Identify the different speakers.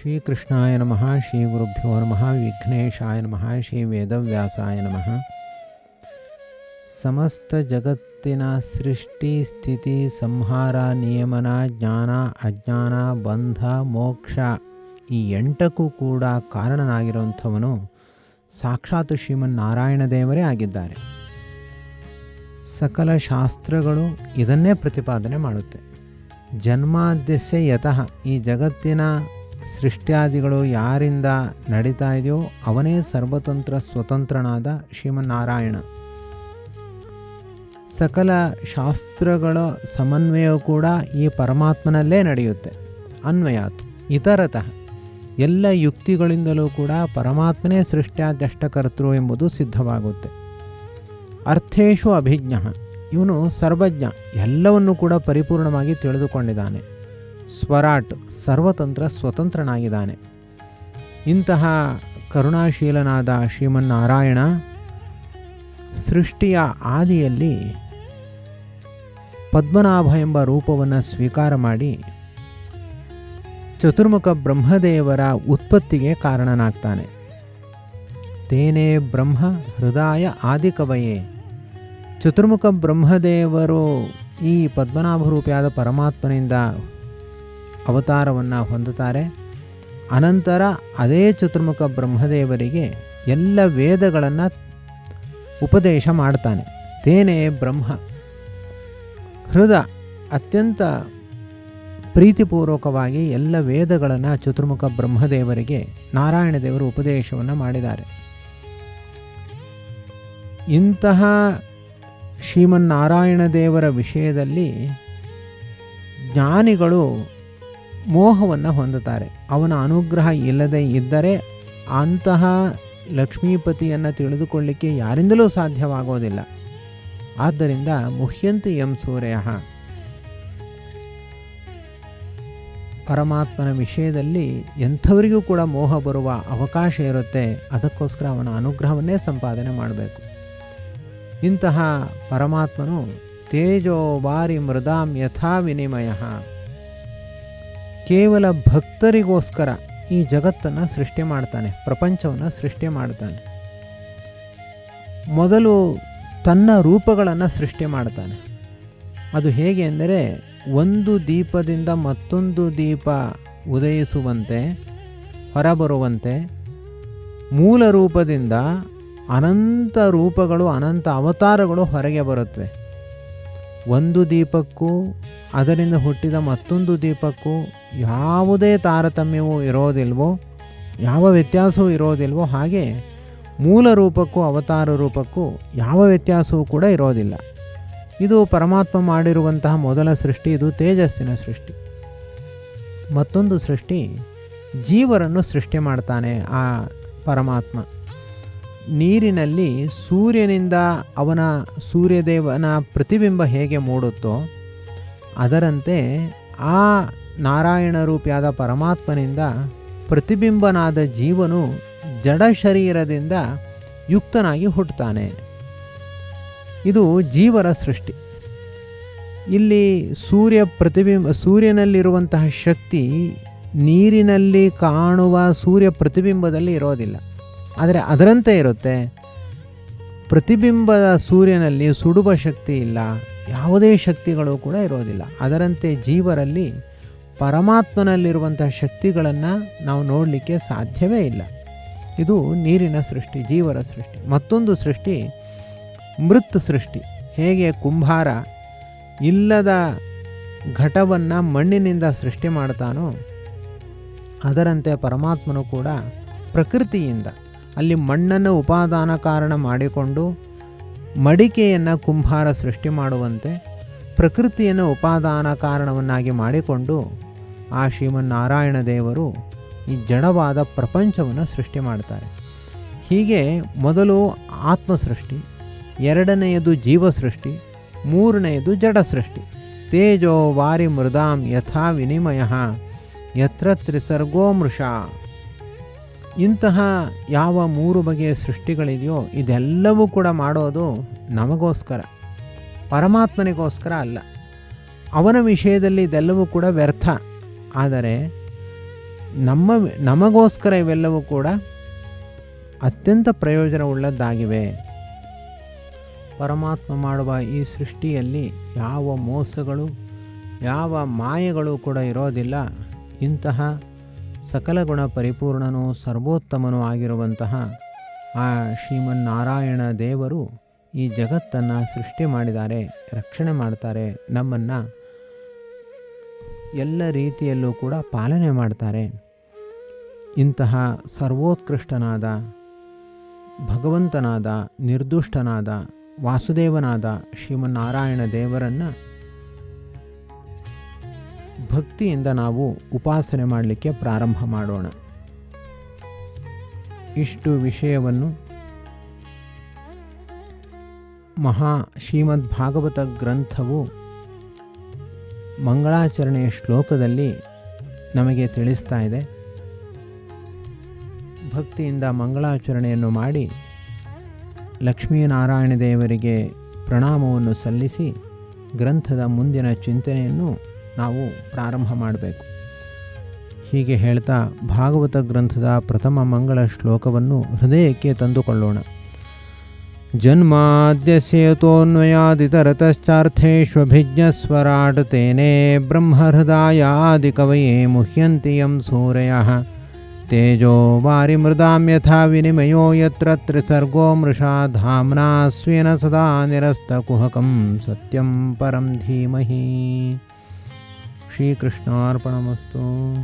Speaker 1: ಶ್ರೀಕೃಷ್ಣಾಯ ನಮಃ. ಶ್ರೀ ಗುರುಭ್ಯೋ ನಮಃ. ವಿಘ್ನೇಶಾಯ ನಮಃ. ಶ್ರೀ ವೇದವ್ಯಾಸಾಯ ನಮಃ. ಸಮಸ್ತ ಜಗತ್ತಿನ ಸೃಷ್ಟಿ ಸ್ಥಿತಿ ಸಂಹಾರ ನಿಯಮನ ಜ್ಞಾನ ಅಜ್ಞಾನ ಬಂಧ ಮೋಕ್ಷ ಈ 8ಕ್ಕೂ ಕೂಡ ಕಾರಣನಾಗಿರುವಂಥವನು ಸಾಕ್ಷಾತ್ ಶ್ರೀಮನ್ನಾರಾಯಣ ದೇವರೇ ಆಗಿದ್ದಾರೆ. ಸಕಲ ಶಾಸ್ತ್ರಗಳು ಇದನ್ನೇ ಪ್ರತಿಪಾದನೆ ಮಾಡುತ್ತೆ. ಜನ್ಮಾದ್ಯಸ್ಯ ಯತಃ, ಈ ಜಗತ್ತಿನ ಸೃಷ್ಟ್ಯಾದಿಗಳು ಯಾರಿಂದ ನಡೀತಾ ಇದೆಯೋ ಅವನೇ ಸರ್ವತಂತ್ರ ಸ್ವತಂತ್ರನಾದ ಶ್ರೀಮನ್ನಾರಾಯಣ. ಸಕಲ ಶಾಸ್ತ್ರಗಳ ಸಮನ್ವಯವು ಕೂಡ ಈ ಪರಮಾತ್ಮನಲ್ಲೇ ನಡೆಯುತ್ತೆ. ಅನ್ವಯಾತ್ ಇತರತಃ, ಎಲ್ಲ ಯುಕ್ತಿಗಳಿಂದಲೂ ಕೂಡ ಪರಮಾತ್ಮನೇ ಸೃಷ್ಟ್ಯಾದ್ಯಷ್ಟಕರ್ತೃ ಎಂಬುದು ಸಿದ್ಧವಾಗುತ್ತೆ. ಅರ್ಥೇಶು ಅಭಿಜ್ಞ, ಇವನು ಸರ್ವಜ್ಞ, ಎಲ್ಲವನ್ನು ಕೂಡ ಪರಿಪೂರ್ಣವಾಗಿ ತಿಳಿದುಕೊಂಡಿದ್ದಾನೆ. ಸ್ವರಾಟ್, ಸರ್ವತಂತ್ರ ಸ್ವತಂತ್ರನಾಗಿದ್ದಾನೆ. ಇಂತಹ ಕರುಣಾಶೀಲನಾದ ಶ್ರೀಮನ್ನಾರಾಯಣ ಸೃಷ್ಟಿಯ ಆದಿಯಲ್ಲಿ ಪದ್ಮನಾಭ ಎಂಬ ರೂಪವನ್ನು ಸ್ವೀಕಾರ ಮಾಡಿ ಚತುರ್ಮುಖ ಬ್ರಹ್ಮದೇವರ ಉತ್ಪತ್ತಿಗೆ ಕಾರಣನಾಗ್ತಾನೆ. ತೇನೇ ಬ್ರಹ್ಮ ಹೃದಯ ಆದಿಕವಯೇ, ಚತುರ್ಮುಖ ಬ್ರಹ್ಮದೇವರು ಈ ಪದ್ಮನಾಭ ರೂಪಿಯಾದ ಪರಮಾತ್ಮನಿಂದ ಅವತಾರವನ್ನು ಹೊಂದುತ್ತಾರೆ. ಅನಂತರ ಅದೇ ಚತುರ್ಮುಖ ಬ್ರಹ್ಮದೇವರಿಗೆ ಎಲ್ಲ ವೇದಗಳನ್ನು ಉಪದೇಶ ಮಾಡ್ತಾನೆ. ತೇನೇ ಬ್ರಹ್ಮ ಹೃದ, ಅತ್ಯಂತ ಪ್ರೀತಿಪೂರ್ವಕವಾಗಿ ಎಲ್ಲ ವೇದಗಳನ್ನು ಚತುರ್ಮುಖ ಬ್ರಹ್ಮದೇವರಿಗೆ ನಾರಾಯಣ ದೇವರು ಉಪದೇಶವನ್ನು ಮಾಡಿದ್ದಾರೆ. ಇಂತಹ ಶ್ರೀಮನ್ನಾರಾಯಣ ದೇವರ ವಿಷಯದಲ್ಲಿ ಜ್ಞಾನಿಗಳು ಮೋಹವನ್ನು ಹೊಂದುತ್ತಾರೆ. ಅವನ ಅನುಗ್ರಹ ಇಲ್ಲದೆ ಇದ್ದರೆ ಅಂತಹ ಲಕ್ಷ್ಮೀಪತಿಯನ್ನು ತಿಳಿದುಕೊಳ್ಳಿಕ್ಕೆ ಯಾರಿಂದಲೂ ಸಾಧ್ಯವಾಗೋದಿಲ್ಲ. ಆದ್ದರಿಂದ ಮುಹ್ಯಂತಿ ಯಂ ಸೂರ್ಯ, ಪರಮಾತ್ಮನ ವಿಷಯದಲ್ಲಿ ಎಂಥವರಿಗೂ ಕೂಡ ಮೋಹ ಬರುವ ಅವಕಾಶ ಇರುತ್ತೆ. ಅದಕ್ಕೋಸ್ಕರ ಅವನ ಅನುಗ್ರಹವನ್ನೇ ಸಂಪಾದನೆ ಮಾಡಬೇಕು. ಇಂತಹ ಪರಮಾತ್ಮನು ತೇಜೋ ವಾರಿ ಮೃದಾಂ ಯಥಾ ವಿನಿಮಯ, ಕೇವಲ ಭಕ್ತರಿಗೋಸ್ಕರ ಈ ಜಗತ್ತನ್ನು ಸೃಷ್ಟಿ ಮಾಡ್ತಾನೆ, ಪ್ರಪಂಚವನ್ನು ಸೃಷ್ಟಿ ಮಾಡ್ತಾನೆ. ಮೊದಲು ತನ್ನ ರೂಪಗಳನ್ನು ಸೃಷ್ಟಿ ಮಾಡ್ತಾನೆ. ಅದು ಹೇಗೆ ಅಂದರೆ, ಒಂದು ದೀಪದಿಂದ ಮತ್ತೊಂದು ದೀಪ ಉದಯಿಸುವಂತೆ, ಹೊರಬರುವಂತೆ, ಮೂಲ ರೂಪದಿಂದ ಅನಂತ ರೂಪಗಳು, ಅನಂತ ಅವತಾರಗಳು ಹೊರಗೆ ಬರುತ್ತವೆ. ಒಂದು ದೀಪಕ್ಕೂ ಅದರಿಂದ ಹುಟ್ಟಿದ ಮತ್ತೊಂದು ದೀಪಕ್ಕೂ ಯಾವುದೇ ತಾರತಮ್ಯವೂ ಇರೋದಿಲ್ವೋ, ಯಾವ ವ್ಯತ್ಯಾಸವೂ ಇರೋದಿಲ್ವೋ, ಹಾಗೆ ಮೂಲ ರೂಪಕ್ಕೂ ಅವತಾರ ರೂಪಕ್ಕೂ ಯಾವ ವ್ಯತ್ಯಾಸವೂ ಕೂಡ ಇರೋದಿಲ್ಲ. ಇದು ಪರಮಾತ್ಮ ಮಾಡಿರುವಂತಹ ಮೊದಲ ಸೃಷ್ಟಿ. ಇದು ತೇಜಸ್ಸಿನ ಸೃಷ್ಟಿ. ಮತ್ತೊಂದು ಸೃಷ್ಟಿ, ಜೀವರನ್ನು ಸೃಷ್ಟಿ ಮಾಡ್ತಾನೆ ಆ ಪರಮಾತ್ಮ. ನೀರಿನಲ್ಲಿ ಸೂರ್ಯನಿಂದ ಅವನ ಸೂರ್ಯದೇವನ ಪ್ರತಿಬಿಂಬ ಹೇಗೆ ಮೂಡುತ್ತೋ ಅದರಂತೆ ಆ ನಾರಾಯಣ ರೂಪಿಯಾದ ಪರಮಾತ್ಮನಿಂದ ಪ್ರತಿಬಿಂಬನಾದ ಜೀವನು ಜಡ ಶರೀರದಿಂದ ಯುಕ್ತನಾಗಿ ಹುಟ್ಟುತ್ತಾನೆ. ಇದು ಜೀವರ ಸೃಷ್ಟಿ. ಇಲ್ಲಿ ಸೂರ್ಯನಲ್ಲಿರುವಂತಹ ಶಕ್ತಿ ನೀರಿನಲ್ಲಿ ಕಾಣುವ ಸೂರ್ಯ ಪ್ರತಿಬಿಂಬದಲ್ಲಿ ಇರೋದಿಲ್ಲ, ಆದರೆ ಅದರಂತೆ ಇರುತ್ತೆ. ಪ್ರತಿಬಿಂಬದ ಸೂರ್ಯನಲ್ಲಿ ಸುಡುವ ಶಕ್ತಿ ಇಲ್ಲ, ಯಾವುದೇ ಶಕ್ತಿಗಳು ಕೂಡ ಇರೋದಿಲ್ಲ. ಅದರಂತೆ ಜೀವರಲ್ಲಿ ಪರಮಾತ್ಮನಲ್ಲಿರುವಂತಹ ಶಕ್ತಿಗಳನ್ನು ನಾವು ನೋಡಲಿಕ್ಕೆ ಸಾಧ್ಯವೇ ಇಲ್ಲ. ಇದು ನೀರಿನ ಸೃಷ್ಟಿ, ಜೀವರ ಸೃಷ್ಟಿ. ಮತ್ತೊಂದು ಸೃಷ್ಟಿ ಮೃತ್ ಸೃಷ್ಟಿ. ಹೇಗೆ ಕುಂಬಾರ ಇಲ್ಲದ ಘಟವನ್ನು ಮಣ್ಣಿನಿಂದ ಸೃಷ್ಟಿ ಮಾಡ್ತಾನೋ ಅದರಂತೆ ಪರಮಾತ್ಮನು ಕೂಡ ಪ್ರಕೃತಿಯಿಂದ ಅಲ್ಲಿ ಮಣ್ಣನ್ನು ಉಪಾದಾನ ಕಾರಣ ಮಾಡಿಕೊಂಡು ಮಡಿಕೆಯನ್ನು ಕುಂಬಾರ ಸೃಷ್ಟಿ ಮಾಡುವಂತೆ ಪ್ರಕೃತಿಯನ್ನು ಉಪಾದಾನ ಕಾರಣವನ್ನಾಗಿ ಮಾಡಿಕೊಂಡು ಆ ಶ್ರೀಮನ್ನಾರಾಯಣ ದೇವರು ಈ ಜಡವಾದ ಪ್ರಪಂಚವನ್ನು ಸೃಷ್ಟಿ ಮಾಡ್ತಾರೆ. ಹೀಗೆ ಮೊದಲು ಆತ್ಮ ಸೃಷ್ಟಿ, ಎರಡನೆಯದು ಜೀವ ಸೃಷ್ಟಿ, ಮೂರನೆಯದು ಜಡ ಸೃಷ್ಟಿ. ತೇಜೋ ವಾರಿ ಮೃದಾಂ ಯಥಾ ವಿನಿಮಯ ಯತ್ರ ತ್ರಿಸರ್ಗೋ ಮೃಷಾ. ಇಂತಹ ಯಾವ 3 ಬಗೆಯ ಸೃಷ್ಟಿಗಳಿದೆಯೋ ಇದೆಲ್ಲವೂ ಕೂಡ ಮಾಡೋದು ನಮಗೋಸ್ಕರ, ಪರಮಾತ್ಮನಿಗೋಸ್ಕರ ಅಲ್ಲ. ಅವನ ವಿಷಯದಲ್ಲಿ ಇದೆಲ್ಲವೂ ಕೂಡ ವ್ಯರ್ಥ. ಆದರೆ ನಮಗೋಸ್ಕರ ಇವೆಲ್ಲವೂ ಕೂಡ ಅತ್ಯಂತ ಪ್ರಯೋಜನವುಳ್ಳದ್ದಾಗಿವೆ. ಪರಮಾತ್ಮ ಮಾಡುವ ಈ ಸೃಷ್ಟಿಯಲ್ಲಿ ಯಾವ ಮೋಸಗಳು, ಯಾವ ಮಾಯೆಗಳು ಕೂಡ ಇರೋದಿಲ್ಲ. ಇಂತಹ ಸಕಲ ಗುಣ ಪರಿಪೂರ್ಣನೂ ಸರ್ವೋತ್ತಮನೂ ಆಗಿರುವಂತಹ ಆ ಶ್ರೀಮನ್ನಾರಾಯಣ ದೇವರು ಈ ಜಗತ್ತನ್ನು ಸೃಷ್ಟಿ ಮಾಡಿದ್ದಾರೆ, ರಕ್ಷಣೆ ಮಾಡ್ತಾರೆ, ನಮ್ಮನ್ನು ಎಲ್ಲ ರೀತಿಯಲ್ಲೂ ಕೂಡ ಪಾಲನೆ ಮಾಡ್ತಾರೆ. ಇಂತಹ ಸರ್ವೋತ್ಕೃಷ್ಟನಾದ ಭಗವಂತನಾದ ನಿರ್ದುಷ್ಟನಾದ ವಾಸುದೇವನಾದ ಶ್ರೀಮನ್ನಾರಾಯಣ ದೇವರನ್ನು ಭಕ್ತಿಯಿಂದ ನಾವು ಉಪಾಸನೆ ಮಾಡಲಿಕ್ಕೆ ಪ್ರಾರಂಭ ಮಾಡೋಣ. ಇಷ್ಟು ವಿಷಯವನ್ನು ಶ್ರೀಮದ್ ಭಾಗವತ ಗ್ರಂಥವು ಮಂಗಳಾಚರಣೆಯ ಶ್ಲೋಕದಲ್ಲಿ ನಮಗೆ ತಿಳಿಸ್ತಾ ಇದೆ. ಭಕ್ತಿಯಿಂದ ಮಂಗಳಾಚರಣೆಯನ್ನು ಮಾಡಿ ಲಕ್ಷ್ಮೀನಾರಾಯಣ ದೇವರಿಗೆ ಪ್ರಣಾಮವನ್ನು ಸಲ್ಲಿಸಿ ಗ್ರಂಥದ ಮುಂದಿನ ಚಿಂತನೆಯನ್ನು ನಾವು ಪ್ರಾರಂಭ ಮಾಡಬೇಕು. ಹೀಗೆ ಹೇಳ್ತಾ ಭಾಗವತ ಗ್ರಂಥದ ಪ್ರಥಮ ಮಂಗಳ ಶ್ಲೋಕವನ್ನು ಹೃದಯಕ್ಕೆ ತಂದುಕೊಳ್ಳೋಣ. ಜನ್ಮಾದ್ಯಸ್ಯ ಯತೋನ್ಮಯಾದಿತರತಶ್ಚಾರ್ಥೇಷ್ವಭಿಜ್ಞಸ್ವರಾಟ್ ತೇನೇ ಬ್ರಹ್ಮಹೃದಯಾದಿಕವಯೇ ಮುಹ್ಯಂತಿ ಯಂ ಸೂರಯಃ ತೇಜೋ ವಾರಿಮೃದಾಂ ಯಥಾ ವಿನಿಮಯೋ ಯತ್ರ ತ್ರಿಸರ್ಗೋ ಮೃಷಾ ಧಾಮ್ನಾ ಸ್ವೇನ ಸದಾ ನಿರಸ್ತಕುಹಕಂ ಸತ್ಯಂ ಪರಂ ಧೀಮಹಿ. ಶ್ರೀಕೃಷ್ಣಾರ್ಪಣಮಸ್ತು.